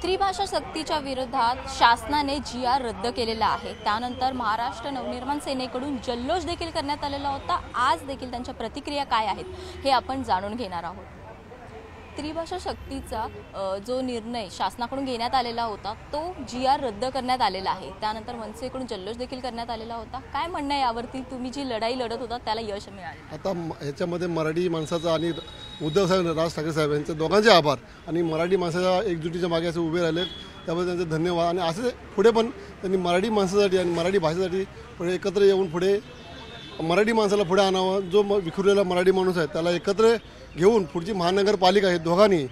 त्रिभाषा सक्तीच्या विरोधात शासनाने जी.आर. रद्द केलेला आहे। त्यानंतर महाराष्ट्र नवनिर्माण सेनेकडून जल्लोष देखील करण्यात आलेला होता। आज देखील त्यांच्या प्रतिक्रिया काय आहेत हे आपण जाणून घेणार आहोत। त्रिभाषा सक्तीचा जो निर्णय शासनाकडून घेण्यात आलेला होता तो जी.आर. रद्द करण्यात आलेला आहे। त्यानंतर मनसेकडून जल्लोष देखील करण्यात आलेला होता। काय म्हणणं आहे यावरती? तुम्ही जी लढाई लढत होता त्याला यश मिळाले। आता ह्याच्यामध्ये मराठी माणसाचा आणि उद्धव साहेब राज ठाकरे साहेब यांचे दोघांचे आभार आणि मराठी माणसाच्या एकजुटीच्या मागे असे उभे राहिले त्याबद्दल त्यांचे धन्यवाद। आणि असे पुढे पण त्यांनी मराठी माणसासाठी आणि मराठी भाषेसाठी पुढे एकत्र येऊन पुढे मराठी माणसाला पुढे आणावं। जो विखुरलेला मराठी माणूस आहे त्याला एकत्र घेऊन पुढची महानगरपालिका आहे दोघांनी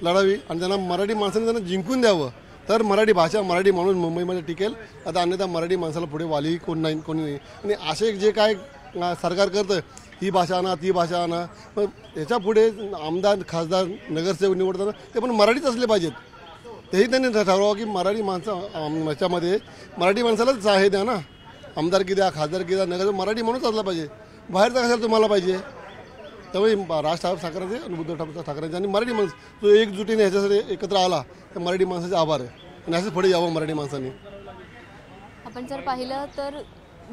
लढावी आणि त्यांना मराठी माणसाने त्यांना जिंकून द्यावं तर मराठी भाषा मराठी माणूस मुंबईमध्ये टिकेल। आता अन्यथा मराठी माणसाला पुढे वाली कोण नाही कोणी नाही। आणि असे जे काय सरकार करतं ही भाषा आणा ती भाषा आणा पण याच्या पुढे आमदार खासदार नगरसेवक निवडताना ते पण मराठीच असले पाहिजेत। तेही त्यांनी ठरवावं की मराठी माणसं याच्यामध्ये मराठी माणसालाच आहे द्या ना, आमदारकी द्या खासदारकी द्या नगर मराठी माणूस असला पाहिजे। बाहेरचा कशाला तुम्हाला पाहिजे? त्यामुळे राज ठाकरेंचे आणि उद्धव ठाकरेंचे आणि मराठी माणूस जो एकजुटीने ह्याच्यासाठी एकत्र आला तर मराठी माणसाचे आभार आहे आणि असंच पुढे यावं मराठी माणसाने। आपण जर पाहिलं तर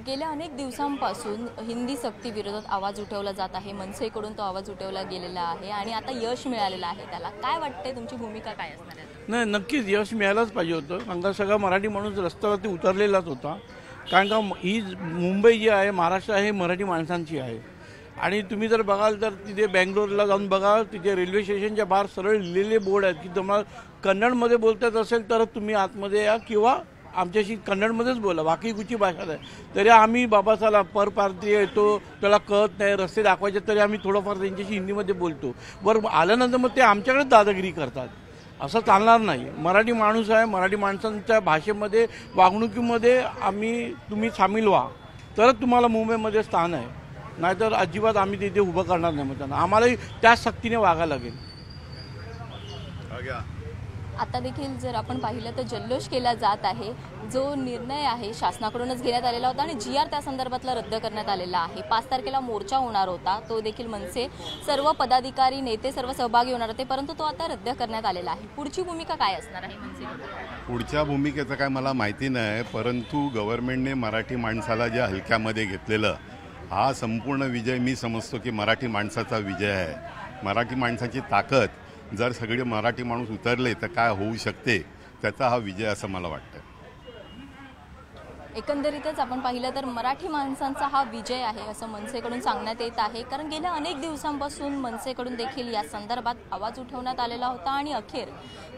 गेल्या अनेक दिवसांपासून हिंदी सक्ती विरोधात आवाज उठवला जात आहे। मनसेकडून तो आवाज उठवला गेलेला आहे आणि आता यश मिळालेलं आहे। त्याला काय वाटतंय? तुमची भूमिका काय असणार आहे? नाही, नक्कीच यश मिळायलाच पाहिजे होतं कारण का सगळा मराठी माणूस रस्त्यावरती उतरलेलाच होता। कारण का ही मुंबई जी आहे महाराष्ट्र आहे मराठी माणसांची आहे। आणि तुम्ही जर बघाल तर तिथे बेंगलोरला जाऊन बघा तिथे रेल्वे स्टेशनच्या बाहेर सरळ लिहिलेले बोर्ड आहेत की तुम्हाला कन्नडमध्ये बोलता येत असेल तर तुम्ही आतमध्ये या किंवा आमच्याशी कन्नडमध्येच बोला, बाकी कुठची भाषा नाही। तरी आम्ही बाबा चला परप्रांतीय येतो त्याला कळत नाही रस्ते दाखवायचे तरी आम्ही थोडंफार त्यांच्याशी हिंदीमध्ये बोलतो। बरं आल्यानंतर मग ते आमच्याकडेच दादागिरी करतात, असं चालणार नाही। मराठी माणूस आहे, मराठी माणसांच्या भाषेमध्ये वागणुकीमध्ये तुम्ही सामील व्हा तरच तुम्हाला मुंबईमध्ये स्थान आहे, नाहीतर अजिबात आम्ही तिथे उभं करणार नाही। मग त्यांना आम्हालाही त्याच सक्तीने वागायला लागेल। आता देखील जर आपण पाहिलं तर जल्लोष केला जात आहे। जो निर्णय आहे शासनाकडूनच घेण्यात आलेला होता आणि जी.आर. त्या संदर्भातला रद्द करण्यात आलेला आहे। 5 तारखेला मोर्चा होणार होता, तो देखील मनसे सर्व पदाधिकारी नेते सर्व सहभागी होणार होते, परंतु तो आता रद्द करण्यात आलेला आहे। पुढची भूमिका काय असणार आहे मनसेकडून? पुढच्या भूमिकेचं काय मला माहिती नाही, परंतु गव्हर्नमेंटने मराठी माणसाला जे हलक्यामध्ये घेतलेलं हा संपूर्ण विजय मी समजतो की मराठी माणसाचा विजय आहे। मराठी माणसाची ताकद जर सगळे मराठी माणूस उतरले तर काय होऊ शकते त्याचा हा विजय असं मला वाटतं। एकंदरीतच आपण पाहिलं तर मराठी माणसांचा हा विजय आहे असं मनसेकडून सांगण्यात येत आहे। कारण गेल्या अनेक दिवसांपासून मनसेकडून देखील या संदर्भात आवाज उठवण्यात आलेला होता आणि अखेर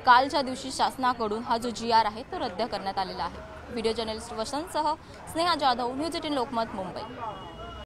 कालच्या दिवशी शासनाकडून हा जो जी.आर. आहे तो रद्द करण्यात आलेला आहे। व्हिडिओ जर्नलिस्ट वसंतसह स्नेहा जाधव, न्यूज 18 लोकमत, मुंबई।